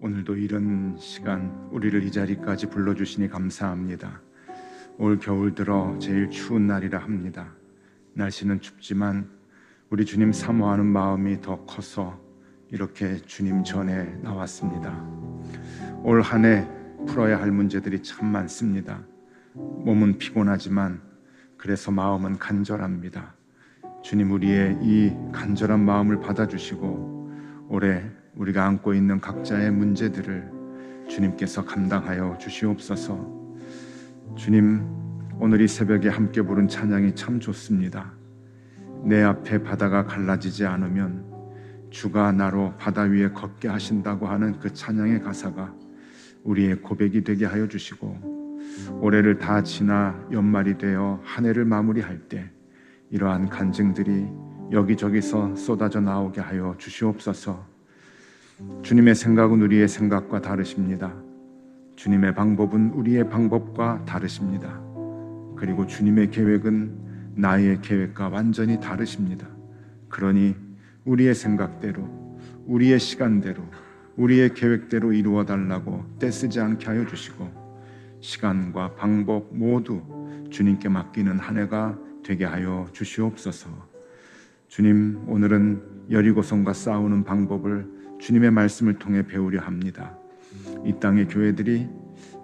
오늘도 이런 시간 우리를 이 자리까지 불러주시니 감사합니다. 올 겨울 들어 제일 추운 날이라 합니다. 날씨는 춥지만 우리 주님 사모하는 마음이 더 커서 이렇게 주님 전에 나왔습니다. 올 한 해 풀어야 할 문제들이 참 많습니다. 몸은 피곤하지만 그래서 마음은 간절합니다. 주님, 우리의 이 간절한 마음을 받아주시고 올해 우리가 안고 있는 각자의 문제들을 주님께서 감당하여 주시옵소서. 주님, 오늘 이 새벽에 함께 부른 찬양이 참 좋습니다. 내 앞에 바다가 갈라지지 않으면 주가 나로 바다 위에 걷게 하신다고 하는 그 찬양의 가사가 우리의 고백이 되게 하여 주시고, 올해를 다 지나 연말이 되어 한 해를 마무리할 때 이러한 간증들이 여기저기서 쏟아져 나오게 하여 주시옵소서. 주님의 생각은 우리의 생각과 다르십니다. 주님의 방법은 우리의 방법과 다르십니다. 그리고 주님의 계획은 나의 계획과 완전히 다르십니다. 그러니 우리의 생각대로, 우리의 시간대로, 우리의 계획대로 이루어 달라고 떼쓰지 않게 하여 주시고, 시간과 방법 모두 주님께 맡기는 한 해가 되게 하여 주시옵소서. 주님, 오늘은 여리고성과 싸우는 방법을 주님의 말씀을 통해 배우려 합니다. 이 땅의 교회들이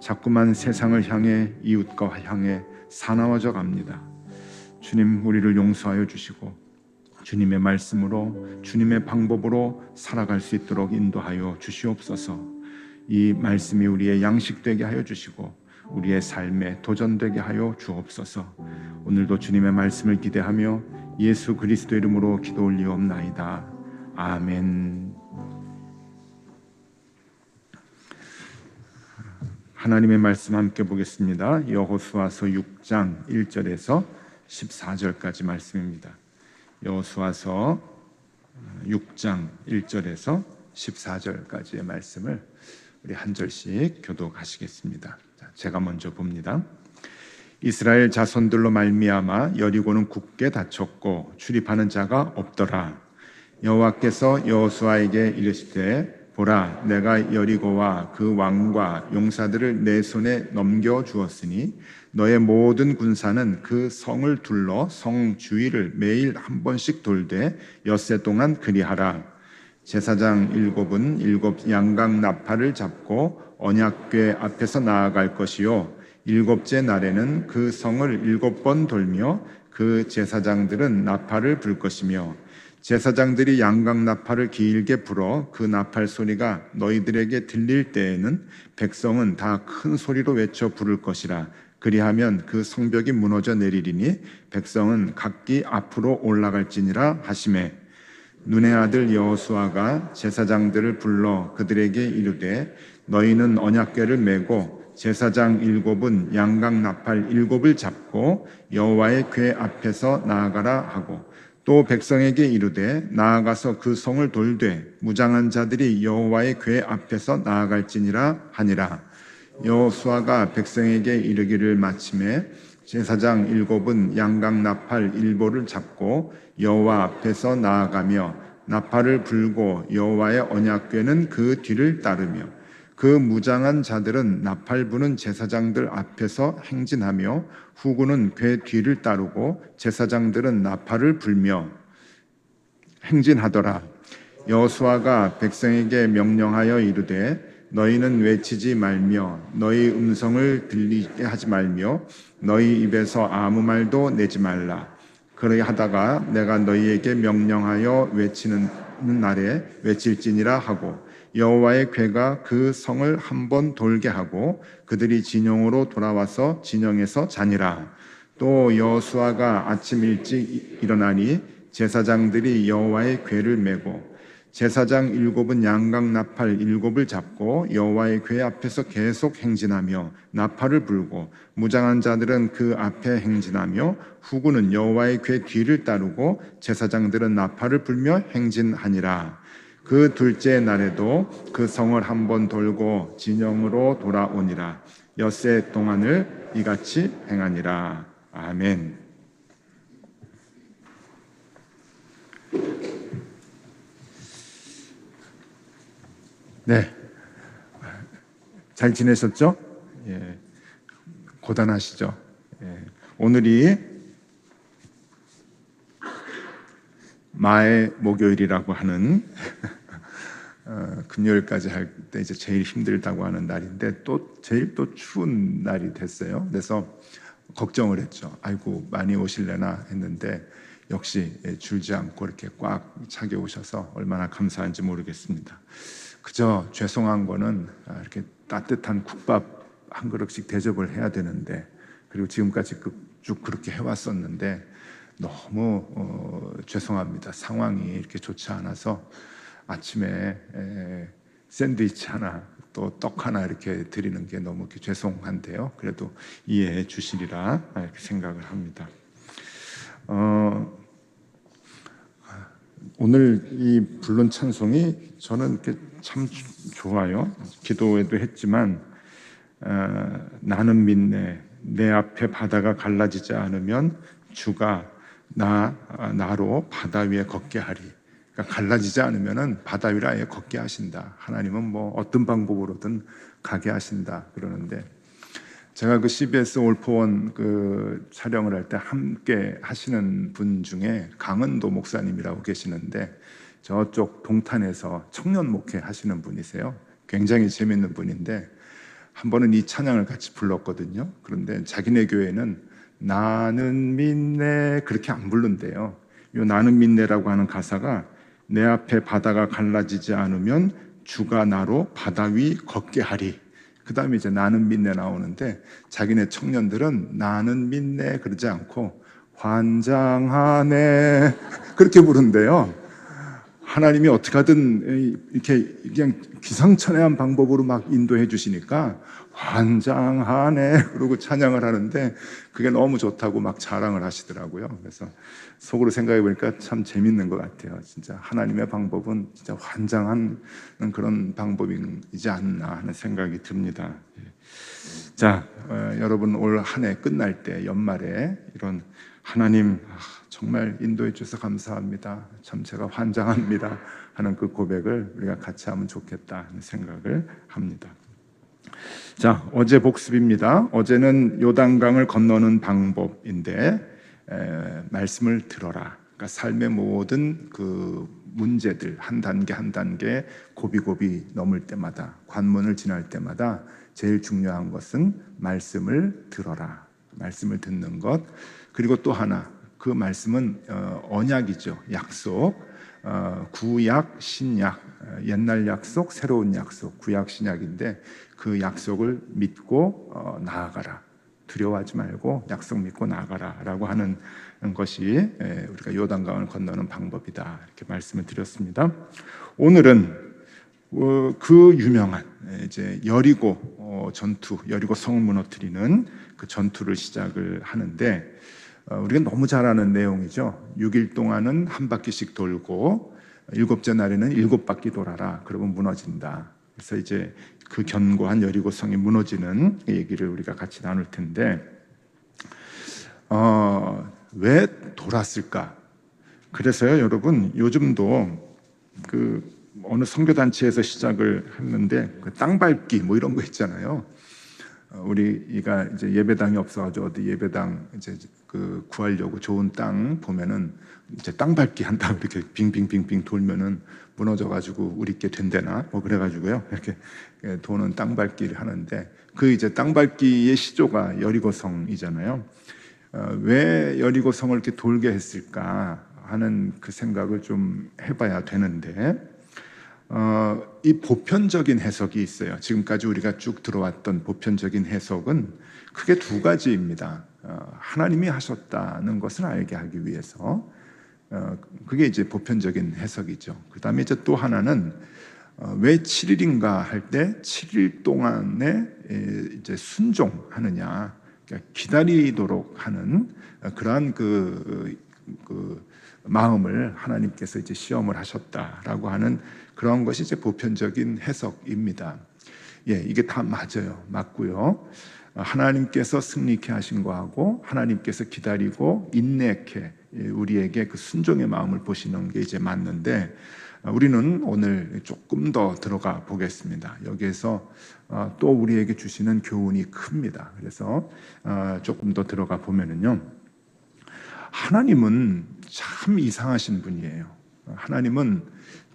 자꾸만 세상을 향해, 이웃과 향해 사나워져 갑니다. 주님, 우리를 용서하여 주시고 주님의 말씀으로, 주님의 방법으로 살아갈 수 있도록 인도하여 주시옵소서. 이 말씀이 우리의 양식되게 하여 주시고 우리의 삶에 도전되게 하여 주옵소서. 오늘도 주님의 말씀을 기대하며 예수 그리스도 이름으로 기도 올리옵나이다. 아멘. 하나님의 말씀 함께 보겠습니다. 여호수아서 6장 1절에서 14절까지 말씀입니다. 여호수아서 6장 1절에서 14절까지의 말씀을 우리 한 절씩 교독하시겠습니다. 제가 먼저 봅니다. 이스라엘 자손들로 말미암아 여리고는 굳게 닫혔고 출입하는 자가 없더라. 여호와께서 여호수아에게 이르시되, 보라, 내가 여리고와 그 왕과 용사들을 내 손에 넘겨 주었으니 너의 모든 군사는 그 성을 둘러 성 주위를 매일 한 번씩 돌되 엿새 동안 그리하라. 제사장 7은 7 양각 나팔을 잡고 언약궤 앞에서 나아갈 것이요, 7째 날에는 그 성을 7번 돌며 그 제사장들은 나팔을 불 것이며, 제사장들이 양각 나팔을 길게 불어 그 나팔 소리가 너희들에게 들릴 때에는 백성은 다 큰 소리로 외쳐 부를 것이라. 그리하면 그 성벽이 무너져 내리리니 백성은 각기 앞으로 올라갈지니라 하시매, 눈의 아들 여호수아가 제사장들을 불러 그들에게 이르되, 너희는 언약궤를 메고 제사장 7은 양각 나팔 7을 잡고 여호와의 궤 앞에서 나아가라 하고, 또 백성에게 이르되, 나아가서 그 성을 돌되 무장한 자들이 여호와의 궤 앞에서 나아갈지니라 하니라. 여호수아가 백성에게 이르기를 마침에 제사장 7은 양각 나팔 7을 잡고 여호와 앞에서 나아가며 나팔을 불고 여호와의 언약궤는 그 뒤를 따르며, 그 무장한 자들은 나팔 부는 제사장들 앞에서 행진하며 후군은 궤 뒤를 따르고 제사장들은 나팔을 불며 행진하더라. 여호수아가 백성에게 명령하여 이르되, 너희는 외치지 말며 너희 음성을 들리게 하지 말며 너희 입에서 아무 말도 내지 말라. 그러하다가 내가 너희에게 명령하여 외치는 날에 외칠지니라 하고, 여호와의 궤가 그 성을 한 번 돌게 하고 그들이 진영으로 돌아와서 진영에서 자니라. 또 여호수아가 아침 일찍 일어나니 제사장들이 여호와의 궤를 메고 제사장 7은 양각 나팔 7을 잡고 여호와의 궤 앞에서 계속 행진하며 나팔을 불고, 무장한 자들은 그 앞에 행진하며 후군은 여호와의 궤 뒤를 따르고 제사장들은 나팔을 불며 행진하니라. 그 둘째 날에도 그 성을 한 번 돌고 진영으로 돌아오니라. 엿새 동안을 이같이 행하니라. 아멘. 네, 잘 지내셨죠? 예, 고단하시죠? 예, 오늘이 마의 목요일이라고 하는 금요일까지 할 때 이제 제일 힘들다고 하는 날인데 또 제일 또 추운 날이 됐어요. 그래서 걱정을 했죠. 아이고 많이 오실래나 했는데 역시 줄지 않고 이렇게 꽉 차게 오셔서 얼마나 감사한지 모르겠습니다. 그저 죄송한 거는 이렇게 따뜻한 국밥 한 그릇씩 대접을 해야 되는데, 그리고 지금까지 쭉 그렇게 해왔었는데 너무 죄송합니다. 상황이 이렇게 좋지 않아서 아침에 샌드위치 하나 또 떡 하나 이렇게 드리는 게 너무 이렇게 죄송한데요. 그래도 이해해 주시리라 이렇게 생각을 합니다. 오늘 이 불론 찬송이 저는 이렇게 참 좋아요. 기도에도 했지만 나는 믿네. 내 앞에 바다가 갈라지지 않으면 주가 나로 바다 위에 걷게 하리. 그러니까 갈라지지 않으면은 바다 위를 아예 걷게 하신다. 하나님은 뭐 어떤 방법으로든 가게 하신다 그러는데, 제가 그 CBS 올포원 그 촬영을 할 때 함께 하시는 분 중에 강은도 목사님이라고 계시는데 저쪽 동탄에서 청년 목회 하시는 분이세요. 굉장히 재밌는 분인데 한 번은 이 찬양을 같이 불렀거든요. 그런데 자기네 교회는 나는 믿네 그렇게 안 부른대요. 이 나는 믿네라고 하는 가사가 내 앞에 바다가 갈라지지 않으면 주가 나로 바다 위 걷게 하리. 그 다음에 이제 나는 믿네 나오는데 자기네 청년들은 나는 믿네 그러지 않고 환장하네 그렇게 부른대요. 하나님이 어떻게 하든 이렇게 그냥 기상천외한 방법으로 막 인도해 주시니까 환장하네 그러고 찬양을 하는데 그게 너무 좋다고 막 자랑을 하시더라고요. 그래서 속으로 생각해 보니까 참 재밌는 것 같아요. 진짜 하나님의 방법은 진짜 환장한 그런 방법이지 않나 하는 생각이 듭니다. 자, 여러분 올 한 해 끝날 때 연말에 이런 하나님 정말 인도해 주셔서 감사합니다. 참 제가 환장합니다 하는 그 고백을 우리가 같이 하면 좋겠다 하는 생각을 합니다. 자, 어제 복습입니다. 어제는 요단강을 건너는 방법인데 말씀을 들어라. 그러니까 삶의 모든 그 문제들 한 단계 한 단계 고비고비 넘을 때마다 관문을 지날 때마다 제일 중요한 것은 말씀을 들어라. 말씀을 듣는 것. 그리고 또 하나 그 말씀은 언약이죠. 약속. 구약, 신약, 옛날 약속, 새로운 약속, 구약, 신약인데 그 약속을 믿고 나아가라. 두려워하지 말고 약속 믿고 나아가라라고 하는 것이 우리가 요단강을 건너는 방법이다. 이렇게 말씀을 드렸습니다. 오늘은 그 유명한 이제 여리고 전투, 여리고 성을 무너뜨리는 그 전투를 시작을 하는데 우리가 너무 잘 아는 내용이죠. 6일 동안은 한 바퀴씩 돌고 7째 날에는 7바퀴 돌아라. 그러면 무너진다. 그래서 이제 그 견고한 여리고성이 무너지는 얘기를 우리가 같이 나눌 텐데 왜 돌았을까? 그래서요, 여러분 요즘도 그 어느 선교단체에서 시작을 했는데 그 땅밟기 뭐 이런 거 있잖아요. 우리가 이제 예배당이 없어가지고 어디 예배당 이제 그 구하려고 좋은 땅 보면은 이제 땅 밟기 한다고 이렇게 빙빙빙빙 돌면은 무너져가지고 우리께 된대나 뭐 그래가지고요 이렇게 도는 땅 밟기를 하는데 그 이제 땅 밟기의 시조가 여리고성이잖아요. 왜 여리고성을 이렇게 돌게 했을까 하는 그 생각을 좀 해봐야 되는데 이 보편적인 해석이 있어요. 지금까지 우리가 쭉 들어왔던 보편적인 해석은 크게 두 가지입니다. 하나님이 하셨다는 것을 알게 하기 위해서 그게 이제 보편적인 해석이죠. 그 다음에 이제 또 하나는 왜 7일인가 할 때 7일 동안에 이제 순종하느냐, 그러니까 기다리도록 하는 그러한 그 마음을 하나님께서 이제 시험을 하셨다라고 하는 그런 것이 이제 보편적인 해석입니다. 예, 이게 다 맞아요. 맞고요. 하나님께서 승리케 하신 거하고 하나님께서 기다리고 인내케 우리에게 그 순종의 마음을 보시는 게 이제 맞는데 우리는 오늘 조금 더 들어가 보겠습니다. 여기에서 또 우리에게 주시는 교훈이 큽니다. 그래서 조금 더 들어가 보면은요, 하나님은 참 이상하신 분이에요. 하나님은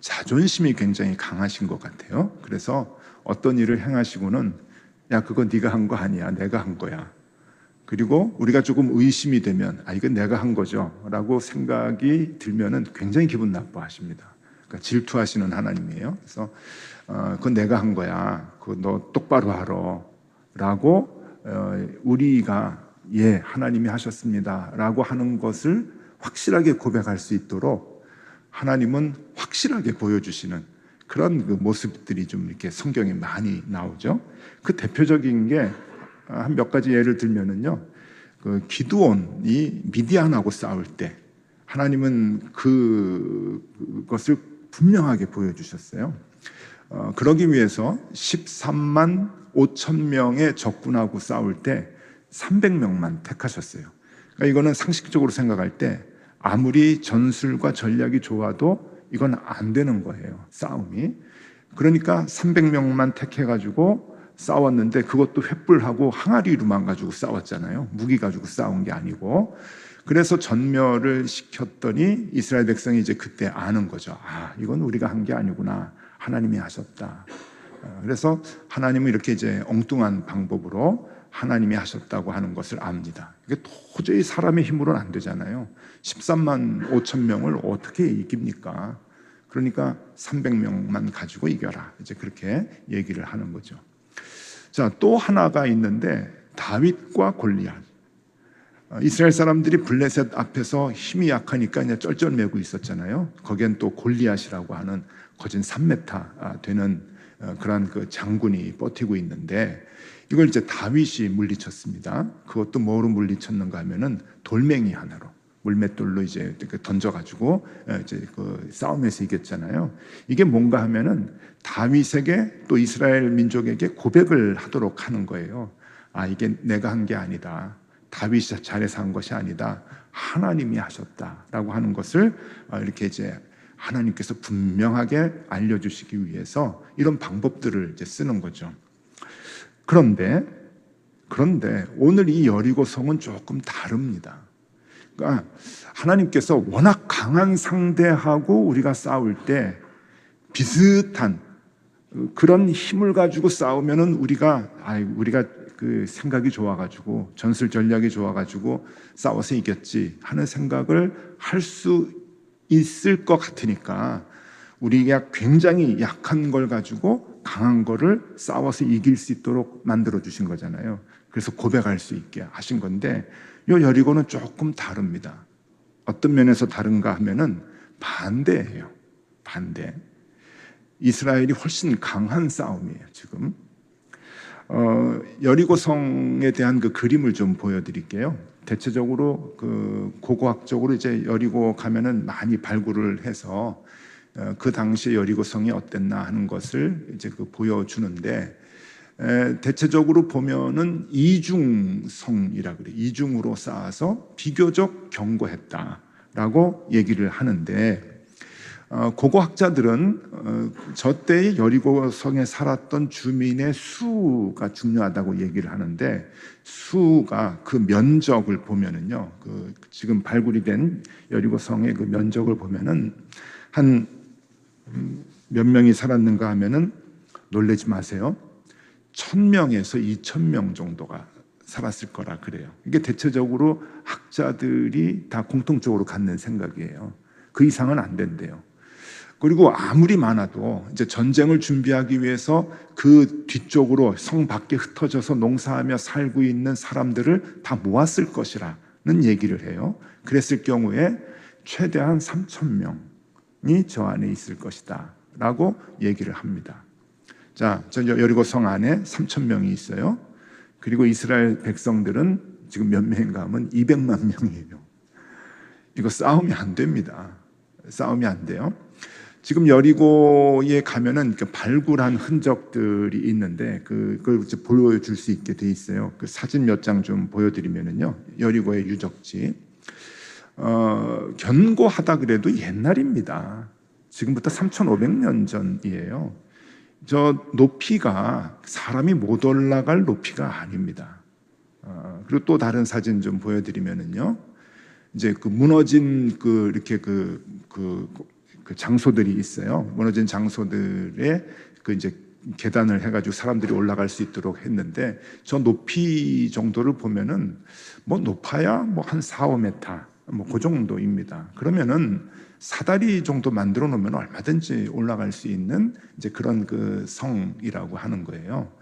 자존심이 굉장히 강하신 것 같아요. 그래서 어떤 일을 행하시고는 야, 그건 네가 한 거 아니야, 내가 한 거야. 그리고 우리가 조금 의심이 되면 이건 내가 한 거죠 라고 생각이 들면은 굉장히 기분 나빠하십니다. 그러니까 질투하시는 하나님이에요. 그래서 그건 내가 한 거야, 그거 너 똑바로 하라 라고 우리가 하나님이 하셨습니다 라고 하는 것을 확실하게 고백할 수 있도록 하나님은 확실하게 보여주시는 그런 그 모습들이 좀 이렇게 성경에 많이 나오죠. 그 대표적인 게 한 몇 가지 예를 들면은요, 그 기드온이 미디안하고 싸울 때 하나님은 그것을 분명하게 보여주셨어요. 그러기 위해서 13만 5천 명의 적군하고 싸울 때 300명만 택하셨어요. 그러니까 이거는 상식적으로 생각할 때 아무리 전술과 전략이 좋아도 이건 안 되는 거예요, 싸움이. 그러니까 300명만 택해가지고 싸웠는데 그것도 횃불하고 항아리로만 가지고 싸웠잖아요. 무기 가지고 싸운 게 아니고. 그래서 전멸을 시켰더니 이스라엘 백성이 이제 그때 아는 거죠. 이건 우리가 한 게 아니구나, 하나님이 하셨다. 그래서 하나님은 이렇게 이제 엉뚱한 방법으로 하나님이 하셨다고 하는 것을 압니다. 이게 도저히 사람의 힘으로는 안 되잖아요. 13만 5천 명을 어떻게 이깁니까? 그러니까 300명만 가지고 이겨라, 이제 그렇게 얘기를 하는 거죠. 자, 또 하나가 있는데 다윗과 골리앗. 이스라엘 사람들이 블레셋 앞에서 힘이 약하니까 그냥 쩔쩔매고 있었잖아요. 거기엔 또 골리앗이라고 하는 거진 3m 되는 그런 그 장군이 버티고 있는데 이걸 이제 다윗이 물리쳤습니다. 그것도 뭐로 물리쳤는가 하면은 돌멩이 하나로, 물맷돌로 이제 던져가지고 이제 그 싸움에서 이겼잖아요. 이게 뭔가 하면은 다윗에게 또 이스라엘 민족에게 고백을 하도록 하는 거예요. 이게 내가 한 게 아니다, 다윗이 잘해서 한 것이 아니다, 하나님이 하셨다라고 하는 것을 이렇게 이제 하나님께서 분명하게 알려주시기 위해서 이런 방법들을 이제 쓰는 거죠. 그런데 오늘 이 여리고성은 조금 다릅니다. 그러니까 하나님께서 워낙 강한 상대하고 우리가 싸울 때 비슷한 그런 힘을 가지고 싸우면은 우리가 그 생각이 좋아가지고 전술 전략이 좋아가지고 싸워서 이겼지 하는 생각을 할 수 있을 것 같으니까 우리가 굉장히 약한 걸 가지고 강한 거를 싸워서 이길 수 있도록 만들어 주신 거잖아요. 그래서 고백할 수 있게 하신 건데 이 여리고는 조금 다릅니다. 어떤 면에서 다른가 하면은 반대예요. 반대. 이스라엘이 훨씬 강한 싸움이에요, 지금. 여리고성에 대한 그 그림을 좀 보여드릴게요. 대체적으로 그 고고학적으로 이제 여리고 가면은 많이 발굴을 해서 그 당시에 여리고성이 어땠나 하는 것을 이제 그 보여주는데 대체적으로 보면은 이중성이라 그래. 이중으로 쌓아서 비교적 견고했다라고 얘기를 하는데 고고학자들은 저 때의 여리고성에 살았던 주민의 수가 중요하다고 얘기를 하는데 수가 그 면적을 보면은요, 그 지금 발굴이 된 여리고성의 그 면적을 보면은 한 몇 명이 살았는가 하면은 놀라지 마세요. 1000명에서 2000명 정도가 살았을 거라 그래요. 이게 대체적으로 학자들이 다 공통적으로 갖는 생각이에요. 그 이상은 안 된대요. 그리고 아무리 많아도 이제 전쟁을 준비하기 위해서 그 뒤쪽으로 성 밖에 흩어져서 농사하며 살고 있는 사람들을 다 모았을 것이라는 얘기를 해요. 그랬을 경우에 최대한 3000명이 저 안에 있을 것이다 라고 얘기를 합니다. 자, 저 여리고성 안에 3000명이 있어요. 그리고 이스라엘 백성들은 지금 몇 명인가 하면 200만 명이에요. 이거 싸우면 안 됩니다. 싸우면 안 돼요. 지금 여리고에 가면은 발굴한 흔적들이 있는데 그걸 보여줄 수 있게 돼 있어요. 그 사진 몇 장 좀 보여드리면은요, 여리고의 유적지. 견고하다 그래도 옛날입니다. 지금부터 3,500년 전이에요. 저 높이가 사람이 못 올라갈 높이가 아닙니다. 그리고 또 다른 사진 좀 보여드리면은요, 이제 그 무너진 이렇게 그 장소들이 있어요. 무너진 장소들에 그 이제 계단을 해가지고 사람들이 올라갈 수 있도록 했는데, 저 높이 정도를 보면은 뭐 높아야 뭐 한 4, 5m 뭐 그 정도입니다. 그러면은 사다리 정도 만들어 놓으면 얼마든지 올라갈 수 있는 이제 그런 그 성이라고 하는 거예요.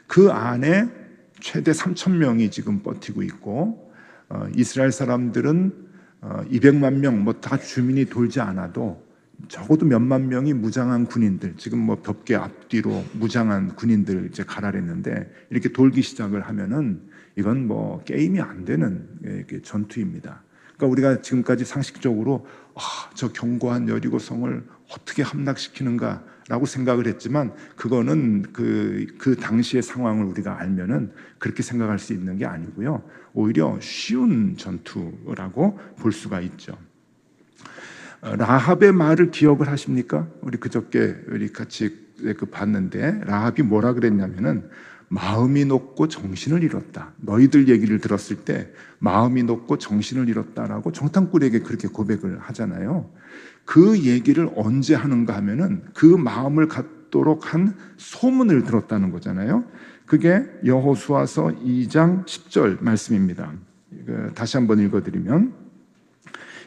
그 안에 최대 3,000명이 지금 버티고 있고, 이스라엘 사람들은 200만 명, 뭐 다 주민이 돌지 않아도 적어도 몇만 명이 무장한 군인들, 지금 뭐 벽계 앞뒤로 무장한 군인들 이제 가라랬는데, 이렇게 돌기 시작을 하면은 이건 뭐 게임이 안 되는 전투입니다. 그러니까 우리가 지금까지 상식적으로 저 견고한 여리고성을 어떻게 함락시키는가라고 생각을 했지만, 그거는 그 당시의 상황을 우리가 알면은 그렇게 생각할 수 있는 게 아니고요, 오히려 쉬운 전투라고 볼 수가 있죠. 라합의 말을 기억을 하십니까? 우리 그저께 우리 같이 봤는데, 라합이 뭐라 그랬냐면은 마음이 높고 정신을 잃었다. 너희들 얘기를 들었을 때 마음이 높고 정신을 잃었다라고 정탐꾼에게 그렇게 고백을 하잖아요. 그 얘기를 언제 하는가 하면은 그 마음을 갖도록 한 소문을 들었다는 거잖아요. 그게 여호수아서 2장 10절 말씀입니다. 다시 한번 읽어드리면,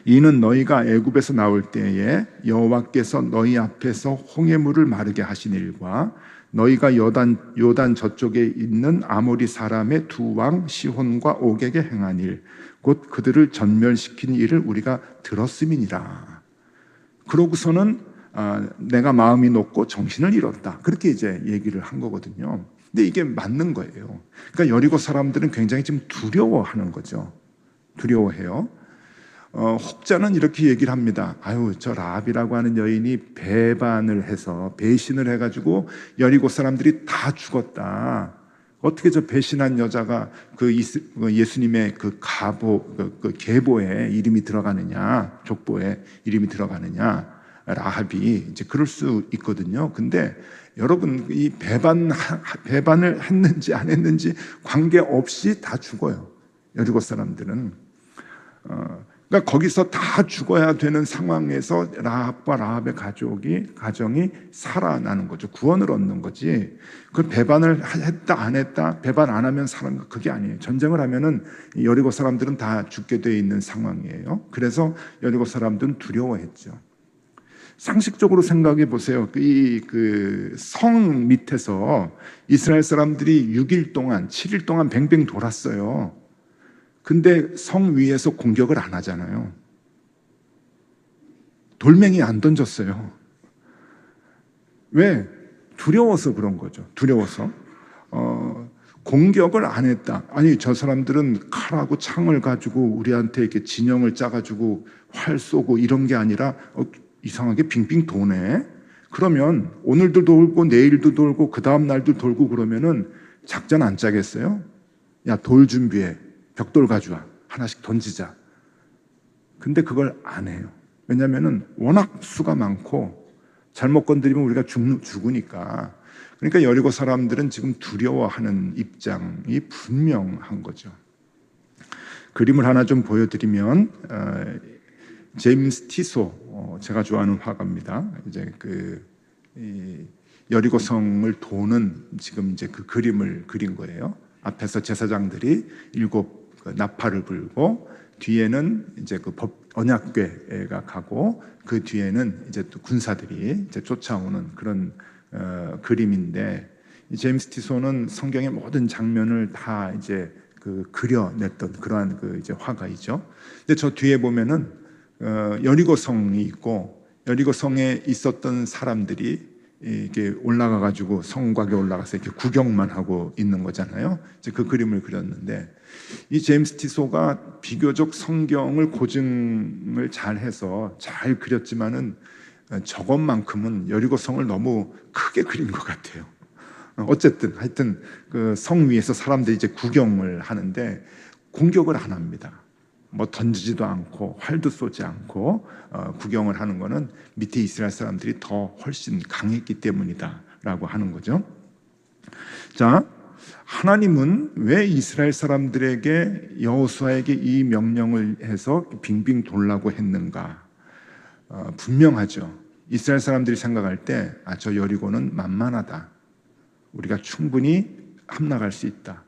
이는 너희가 애굽에서 나올 때에 여호와께서 너희 앞에서 홍해물을 마르게 하신 일과 너희가 요단 저쪽에 있는 아모리 사람의 두 왕 시혼과 옥에게 행한 일, 곧 그들을 전멸시킨 일을 우리가 들었음이니라. 그러고서는 내가 마음이 높고 정신을 잃었다, 그렇게 이제 얘기를 한 거거든요. 근데 이게 맞는 거예요. 그러니까 여리고 사람들은 굉장히 지금 두려워하는 거죠. 두려워해요. 혹자는 이렇게 얘기를 합니다. 아유, 저 라합이라고 하는 여인이 배반을 해서, 배신을 해가지고 여리고 사람들이 다 죽었다. 어떻게 저 배신한 여자가 그 예수님의 그 계보에 이름이 들어가느냐, 족보에 이름이 들어가느냐, 라합이 이제 그럴 수 있거든요. 근데 여러분, 이 배반을 했는지 안 했는지 관계없이 다 죽어요. 여리고 사람들은. 그러니까 거기서 다 죽어야 되는 상황에서 라합과 라합의 가정이 살아나는 거죠. 구원을 얻는 거지. 그 배반을 했다 안 했다, 배반 안 하면 살아난 거, 그게 아니에요. 전쟁을 하면은 여리고 사람들은 다 죽게 돼 있는 상황이에요. 그래서 여리고 사람들은 두려워했죠. 상식적으로 생각해 보세요. 그 성 밑에서 이스라엘 사람들이 6일 동안, 7일 동안 뱅뱅 돌았어요. 근데 성 위에서 공격을 안 하잖아요. 돌멩이 안 던졌어요. 왜? 두려워서 그런 거죠. 두려워서. 공격을 안 했다. 아니, 저 사람들은 칼하고 창을 가지고 우리한테 이렇게 진영을 짜가지고 활 쏘고 이런 게 아니라 이상하게 빙빙 도네. 그러면 오늘도 돌고 내일도 돌고 그 다음 날도 돌고 그러면은 작전 안 짜겠어요? 야, 돌 준비해. 벽돌 가져와. 하나씩 던지자. 근데 그걸 안 해요. 왜냐하면 워낙 수가 많고 잘못 건드리면 우리가 죽으니까. 그러니까 여리고 사람들은 지금 두려워하는 입장이 분명한 거죠. 그림을 하나 좀 보여드리면, 제임스 티소, 제가 좋아하는 화가입니다. 이제 여리고성을 도는 지금 이제 그 그림을 그린 거예요. 앞에서 제사장들이 7 나팔을 불고, 뒤에는 이제 그 언약궤가 가고, 그 뒤에는 이제 또 군사들이 이제 쫓아오는 그런 그림인데, 이 제임스 티소는 성경의 모든 장면을 다 이제 그려냈던 그러한 이제 화가이죠. 근데 저 뒤에 보면은 여리고성이 있고, 여리고성에 있었던 사람들이 이게 올라가 가지고 성곽에 올라가서 이렇게 구경만 하고 있는 거잖아요. 이제 그 그림을 그렸는데, 이 제임스 티소가 비교적 성경을 고증을 잘해서 잘 그렸지만은 저것만큼은 여리고성을 너무 크게 그린 것 같아요. 어쨌든 하여튼 그 성 위에서 사람들이 이제 구경을 하는데 공격을 안 합니다. 뭐 던지지도 않고 활도 쏘지 않고 구경을 하는 거는 밑에 이스라엘 사람들이 더 훨씬 강했기 때문이다라고 하는 거죠. 자, 하나님은 왜 이스라엘 사람들에게 여호수아에게 이 명령을 해서 빙빙 돌라고 했는가? 분명하죠. 이스라엘 사람들이 생각할 때 저 여리고는 만만하다. 우리가 충분히 함락할 수 있다.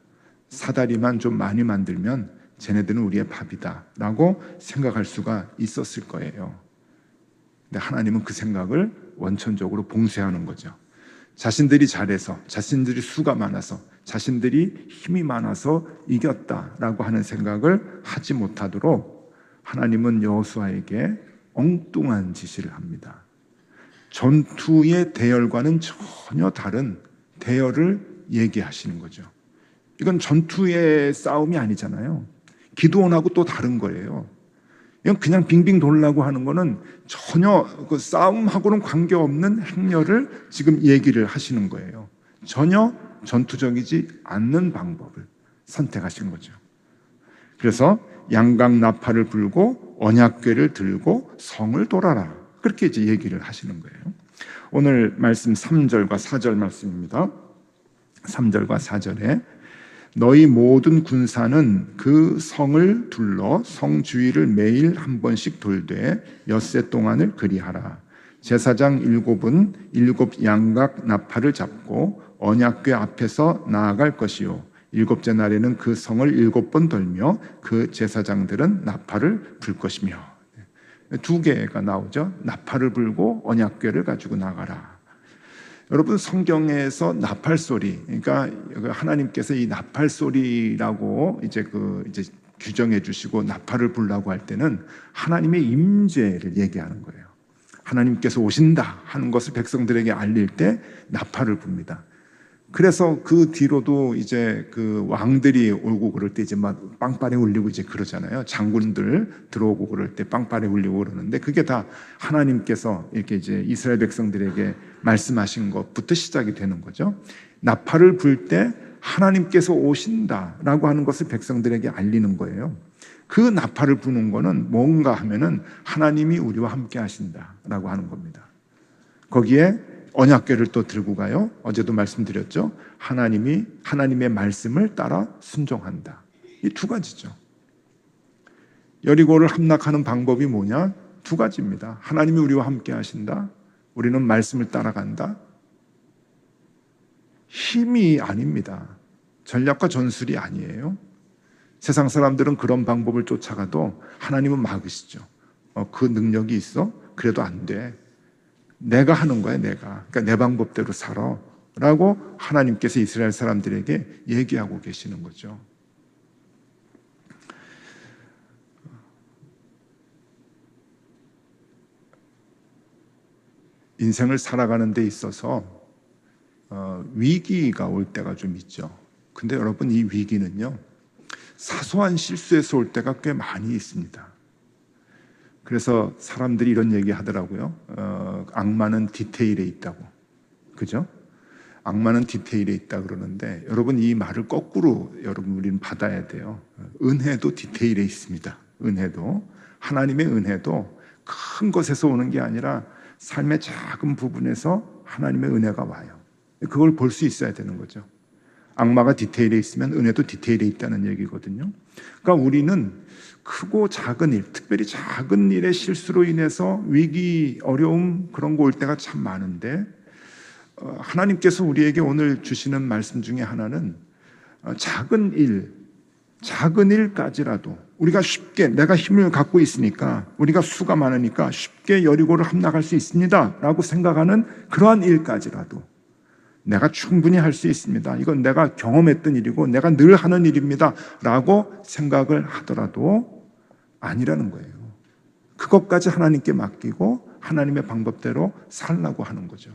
사다리만 좀 많이 만들면 쟤네들은 우리의 밥이다 라고 생각할 수가 있었을 거예요. 근데 하나님은 그 생각을 원천적으로 봉쇄하는 거죠. 자신들이 잘해서, 자신들이 수가 많아서, 자신들이 힘이 많아서 이겼다라고 하는 생각을 하지 못하도록 하나님은 여호수아에게 엉뚱한 지시를 합니다. 전투의 대열과는 전혀 다른 대열을 얘기하시는 거죠. 이건 전투의 싸움이 아니잖아요. 기드온하고 또 다른 거예요. 이건 그냥 빙빙 돌라고 하는 거는 전혀 그 싸움하고는 관계없는 행렬을 지금 얘기를 하시는 거예요. 전혀 전투적이지 않는 방법을 선택하신 거죠. 그래서 양각 나팔을 불고 언약궤를 들고 성을 돌아라. 그렇게 이제 얘기를 하시는 거예요. 오늘 말씀 3절과 4절 말씀입니다. 3절과 4절에 너희 모든 군사는 그 성을 둘러 성 주위를 매일 한 번씩 돌되 엿새 동안을 그리하라. 제사장 7은 7 양각 나팔을 잡고 언약궤 앞에서 나아갈 것이요 7째 날에는 그 성을 7번 돌며 그 제사장들은 나팔을 불 것이며. 두 개가 나오죠. 나팔을 불고 언약궤를 가지고 나가라. 여러분 성경에서 나팔 소리, 그러니까 하나님께서 이 나팔 소리라고 이제 규정해 주시고 나팔을 불라고 할 때는 하나님의 임재를 얘기하는 거예요. 하나님께서 오신다 하는 것을 백성들에게 알릴 때 나팔을 붑니다. 그래서 그 뒤로도 이제 그 왕들이 오고 그럴 때 이제 막 빵빠레 울리고 이제 그러잖아요. 장군들 들어오고 그럴 때 빵빠레 울리고 그러는데 그게 다 하나님께서 이렇게 이제 이스라엘 백성들에게 말씀하신 것부터 시작이 되는 거죠. 나팔을 불 때 하나님께서 오신다라고 하는 것을 백성들에게 알리는 거예요. 그 나팔을 부는 거는 뭔가 하면은 하나님이 우리와 함께 하신다라고 하는 겁니다. 거기에 언약궤를 또 들고 가요. 어제도 말씀드렸죠. 하나님의 말씀을 따라 순종한다. 이 두 가지죠. 여리고를 함락하는 방법이 뭐냐? 두 가지입니다. 하나님이 우리와 함께 하신다. 우리는 말씀을 따라간다. 힘이 아닙니다. 전략과 전술이 아니에요. 세상 사람들은 그런 방법을 쫓아가도 하나님은 막으시죠. 그 능력이 있어? 그래도 안 돼. 내가 하는 거야, 내가. 그러니까 내 방법대로 살아. 라고 하나님께서 이스라엘 사람들에게 얘기하고 계시는 거죠. 인생을 살아가는 데 있어서 위기가 올 때가 좀 있죠. 근데 여러분 이 위기는요, 사소한 실수에서 올 때가 꽤 많이 있습니다. 그래서 사람들이 이런 얘기 하더라고요. 악마는 디테일에 있다고. 그죠? 악마는 디테일에 있다 그러는데 여러분 이 말을 거꾸로 여러분 우리는 받아야 돼요. 은혜도 디테일에 있습니다. 은혜도. 하나님의 은혜도 큰 것에서 오는 게 아니라 삶의 작은 부분에서 하나님의 은혜가 와요. 그걸 볼 수 있어야 되는 거죠. 악마가 디테일에 있으면 은혜도 디테일에 있다는 얘기거든요. 그러니까 우리는 크고 작은 일, 특별히 작은 일의 실수로 인해서 위기, 어려움 그런 거 올 때가 참 많은데 하나님께서 우리에게 오늘 주시는 말씀 중에 하나는 작은 일까지라도 우리가 쉽게 내가 힘을 갖고 있으니까 우리가 수가 많으니까 쉽게 여리고를 함락할 수 있습니다 라고 생각하는 그러한 일까지라도 내가 충분히 할 수 있습니다. 이건 내가 경험했던 일이고 내가 늘 하는 일입니다 라고 생각을 하더라도 아니라는 거예요. 그것까지 하나님께 맡기고 하나님의 방법대로 살라고 하는 거죠.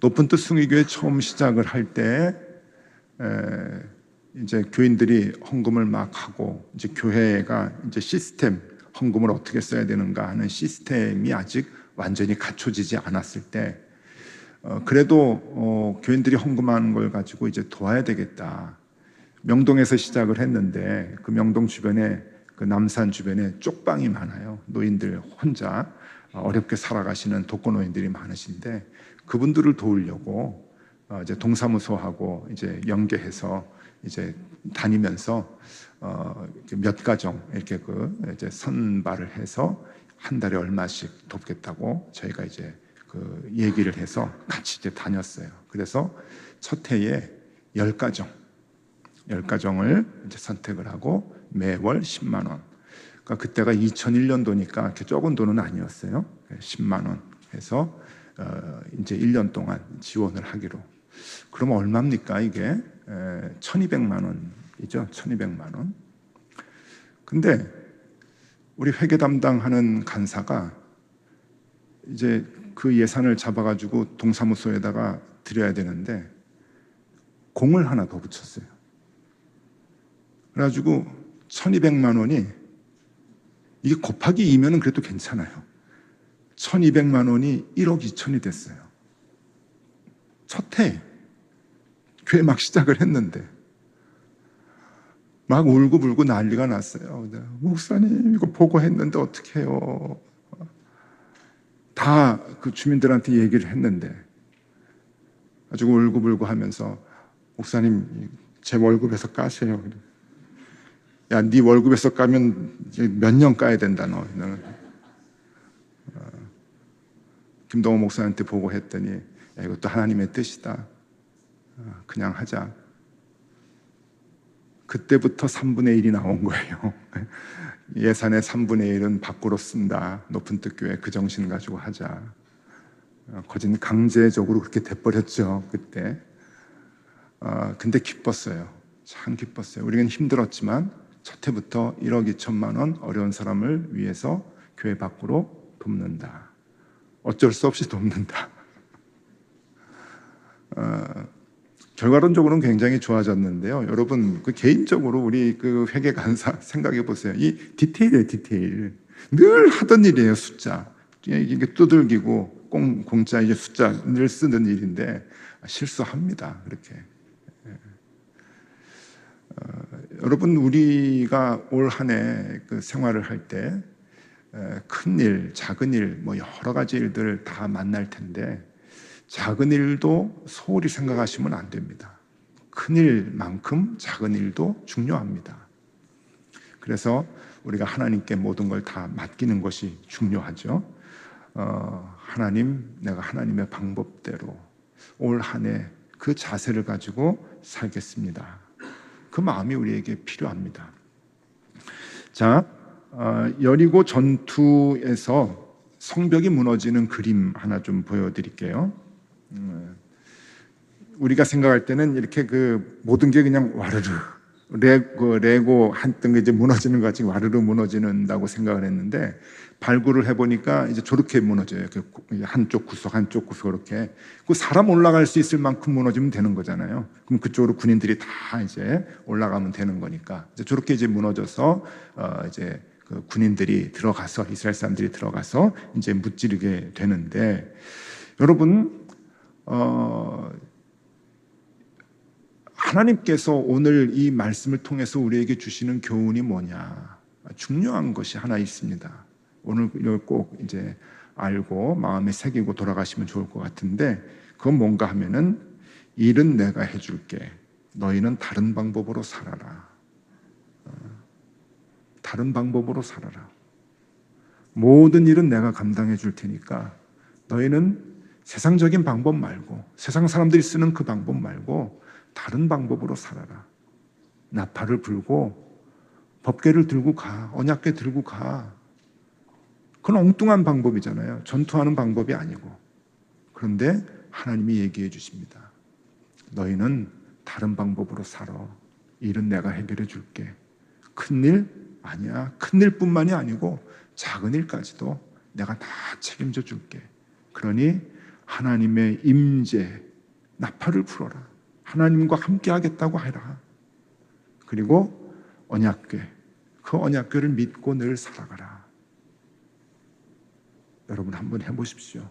높은 뜻 숭의교회 처음 시작을 할 때 이제 교인들이 헌금을 막 하고 이제 교회가 이제 시스템 헌금을 어떻게 써야 되는가 하는 시스템이 아직 완전히 갖춰지지 않았을 때 그래도 교인들이 헌금하는 걸 가지고 이제 도와야 되겠다. 명동에서 시작을 했는데 그 명동 주변에 그 남산 주변에 쪽방이 많아요. 노인들 혼자 어렵게 살아가시는 독거노인들이 많으신데 그분들을 도우려고 이제 동사무소하고 이제 연계해서 이제 다니면서 몇 가정 이렇게 이제 선발을 해서 한 달에 얼마씩 돕겠다고 저희가 이제 그 얘기를 해서 같이 이제 다녔어요. 그래서 첫 해에 10가정을 이제 선택을 하고 매월 10만 원. 그러니까 그때가 2001년도니까 이렇게 적은 돈은 아니었어요. 10만 원 해서 이제 1년 동안 지원을 하기로. 그러면 얼마입니까 이게? 1200만 원이죠. 1200만 원. 근데 우리 회계 담당하는 간사가 이제 그 예산을 잡아가지고 동사무소에다가 드려야 되는데 공을 하나 더 붙였어요. 그래가지고 1200만 원이 이게 곱하기 2면은 그래도 괜찮아요. 1200만 원이 1억 2천이 됐어요. 첫 해 교회 막 시작을 했는데 막 울고불고 난리가 났어요. 목사님 이거 보고 했는데 어떻게 해요? 다 그 주민들한테 얘기를 했는데 아주 울고불고 하면서 목사님 제 월급에서 까세요. 야, 네 월급에서 까면 몇 년 까야 된다 너는. 김동호 목사한테 보고 했더니 야, 이것도 하나님의 뜻이다. 그냥 하자. 그때부터 3분의 1이 나온 거예요. 예산의 3분의 1은 밖으로 쓴다. 높은 뜻 교회 그 정신 가지고 하자. 거진 강제적으로 그렇게 돼버렸죠 그때. 근데 기뻤어요. 참 기뻤어요. 우리는 힘들었지만 첫 해부터 1억 2천만 원 어려운 사람을 위해서 교회 밖으로 돕는다. 어쩔 수 없이 돕는다. 결과론적으로는 굉장히 좋아졌는데요. 여러분 그 개인적으로 우리 그 회계 간사 생각해 보세요. 이 디테일이에요, 디테일. 늘 하던 일이에요, 숫자. 이게 두들기고 공짜 이제 숫자 늘 쓰는 일인데 실수합니다. 그렇게. 여러분 우리가 올 한 해 그 생활을 할 때 큰 일, 작은 일, 뭐 여러 가지 일들 다 만날 텐데 작은 일도 소홀히 생각하시면 안 됩니다. 큰 일만큼 작은 일도 중요합니다. 그래서 우리가 하나님께 모든 걸 다 맡기는 것이 중요하죠. 하나님, 내가 하나님의 방법대로 올 한 해 그 자세를 가지고 살겠습니다. 그 마음이 우리에게 필요합니다. 자, 여리고 전투에서 성벽이 무너지는 그림 하나 좀 보여드릴게요. 우리가 생각할 때는 이렇게 그 모든 게 그냥 와르르 레고 한뜬 게 이제 무너지는 것 같이 와르르 무너지는다고 생각을 했는데 발굴을 해보니까 이제 저렇게 무너져요. 한쪽 구석 이렇게. 그 사람 올라갈 수 있을 만큼 무너지면 되는 거잖아요. 그럼 그쪽으로 군인들이 다 이제 올라가면 되는 거니까 이제 저렇게 이제 무너져서 이제 그 군인들이 들어가서 이스라엘 사람들이 들어가서 이제 무찌르게 되는데 여러분 하나님께서 오늘 이 말씀을 통해서 우리에게 주시는 교훈이 뭐냐? 중요한 것이 하나 있습니다. 오늘 이걸 꼭 이제 알고 마음에 새기고 돌아가시면 좋을 것 같은데 그건 뭔가 하면은 일은 내가 해줄게. 너희는 다른 방법으로 살아라. 다른 방법으로 살아라. 모든 일은 내가 감당해 줄 테니까 너희는 세상적인 방법 말고 세상 사람들이 쓰는 그 방법 말고 다른 방법으로 살아라. 나팔을 불고 법궤를 들고 가. 언약궤 들고 가. 그건 엉뚱한 방법이잖아요. 전투하는 방법이 아니고. 그런데 하나님이 얘기해 주십니다. 너희는 다른 방법으로 살아. 일은 내가 해결해 줄게. 큰일 아니야. 큰일뿐만이 아니고 작은 일까지도 내가 다 책임져 줄게. 그러니 하나님의 임재, 나팔을 불어라. 하나님과 함께 하겠다고 해라. 그리고 언약궤, 그 언약궤를 믿고 늘 살아가라. 여러분 한번 해보십시오.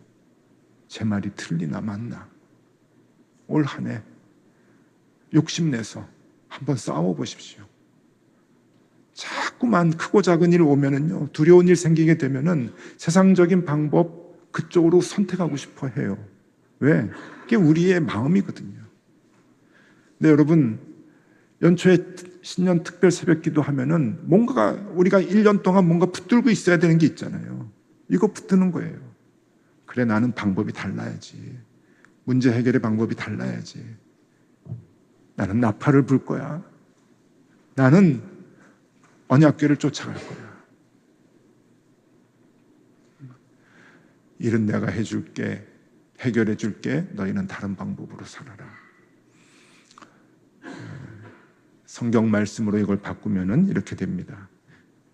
제 말이 틀리나 맞나? 올 한 해 욕심내서 한번 싸워 보십시오. 자꾸만 크고 작은 일 오면은요, 두려운 일 생기게 되면은 세상적인 방법 그쪽으로 선택하고 싶어 해요. 왜? 그게 우리의 마음이거든요. 근데 여러분, 연초에 신년 특별 새벽 기도 하면은 뭔가 우리가 1년 동안 뭔가 붙들고 있어야 되는 게 있잖아요. 이거 붙드는 거예요. 그래, 나는 방법이 달라야지. 문제 해결의 방법이 달라야지. 나는 나팔을 불 거야. 나는 언약궤를 쫓아갈 거야. 일은 내가 해줄게. 해결해 줄게. 너희는 다른 방법으로 살아라. 성경 말씀으로 이걸 바꾸면은 이렇게 됩니다.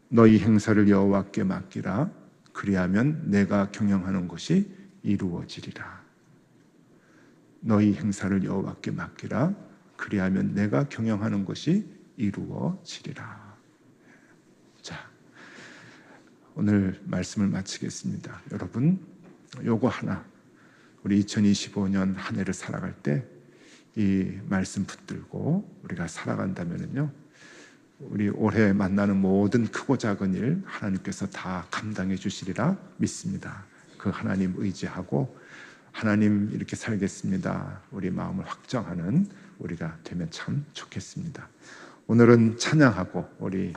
너희 행사를 여호와께 맡기라. 그리하면 내가 경영하는 것이 이루어지리라. 너희 행사를 여호와께 맡기라. 그리하면 내가 경영하는 것이 이루어지리라. 자, 오늘 말씀을 마치겠습니다. 여러분, 요거 하나, 우리 2025년 한 해를 살아갈 때 이 말씀 붙들고 우리가 살아간다면요, 우리 올해 만나는 모든 크고 작은 일 하나님께서 다 감당해 주시리라 믿습니다. 그 하나님 의지하고 하나님 이렇게 살겠습니다, 우리 마음을 확정하는 우리가 되면 참 좋겠습니다. 오늘은 찬양하고 우리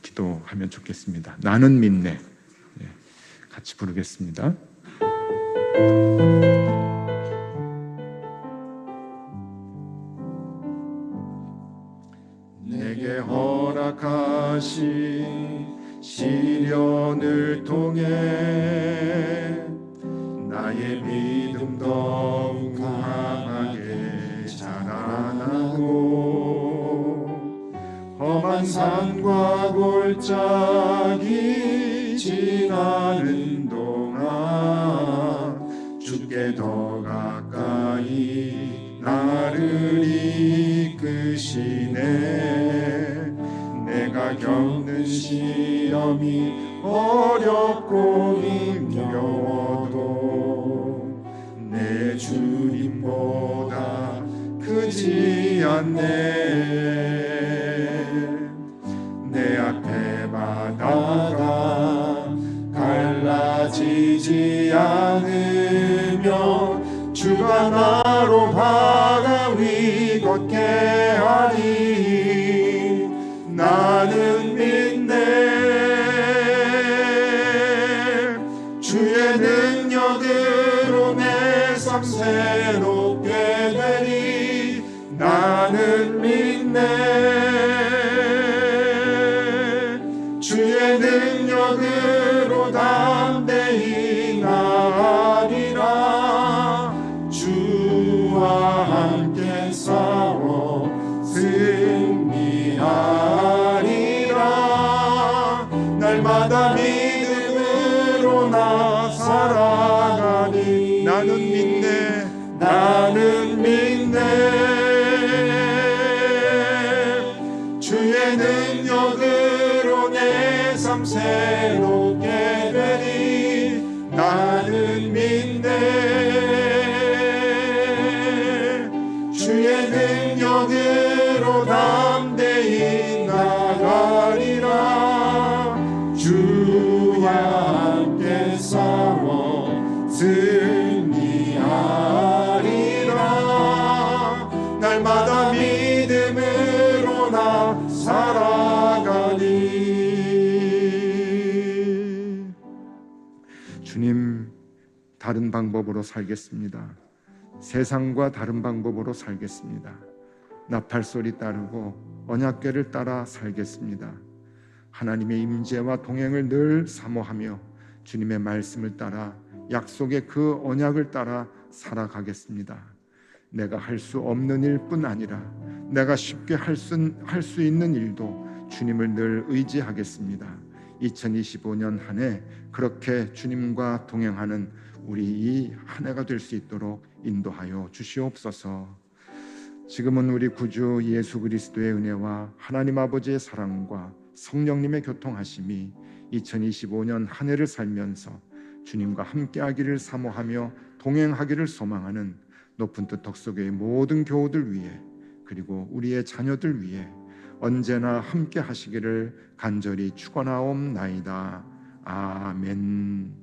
기도하면 좋겠습니다. 나는 믿네. 같이 부르겠습니다. 내게 허락하신 시련을 통해 나의 믿음 더욱 강하게 자라나고 험한 산과 골짜기 지나는 동안 주께 더 가까이 나를 이끄시네. 내가 겪는 시험이 어렵고 힘겨워도 내 주님보다 크지 않네. 내 앞에 바다가 갈라지지 않으면 주가 나로 바다 위 걷게 하리. 나는 믿네. 주의 능력으로 내 삶 새롭게 되리. 나는 믿네. 주의 능력으로 담대히 나아가리라. 주와 함께 싸워 승리하리라. 날마다 믿음으로 나 살아가니. 나는 믿네. 나는 믿네. 주의 능력으로 내 삶 새롭게 되리. 나는 믿네. 주의 능력으로 담대히 나가리라. 주와 함께 싸워 승리하리라. 날마다 믿음으로 나 살아가니. 주님, 다른 방법으로 살겠습니다. 세상과 다른 방법으로 살겠습니다. 나팔소리 따르고 언약궤를 따라 살겠습니다. 하나님의 임재와 동행을 늘 사모하며 주님의 말씀을 따라 약속의 그 언약을 따라 살아가겠습니다. 내가 할 수 없는 일뿐 아니라 내가 쉽게 할 수 있는 일도 주님을 늘 의지하겠습니다. 2025년 한 해 그렇게 주님과 동행하는 우리 이 한 해가 될 수 있도록 인도하여 주시옵소서. 지금은 우리 구주 예수 그리스도의 은혜와 하나님 아버지의 사랑과 성령님의 교통하심이 2025년 한 해를 살면서 주님과 함께하기를 사모하며 동행하기를 소망하는 높은 뜻 덕소교의 모든 교우들 위해 그리고 우리의 자녀들 위해 언제나 함께 하시기를 간절히 축원하옵나이다. 아멘.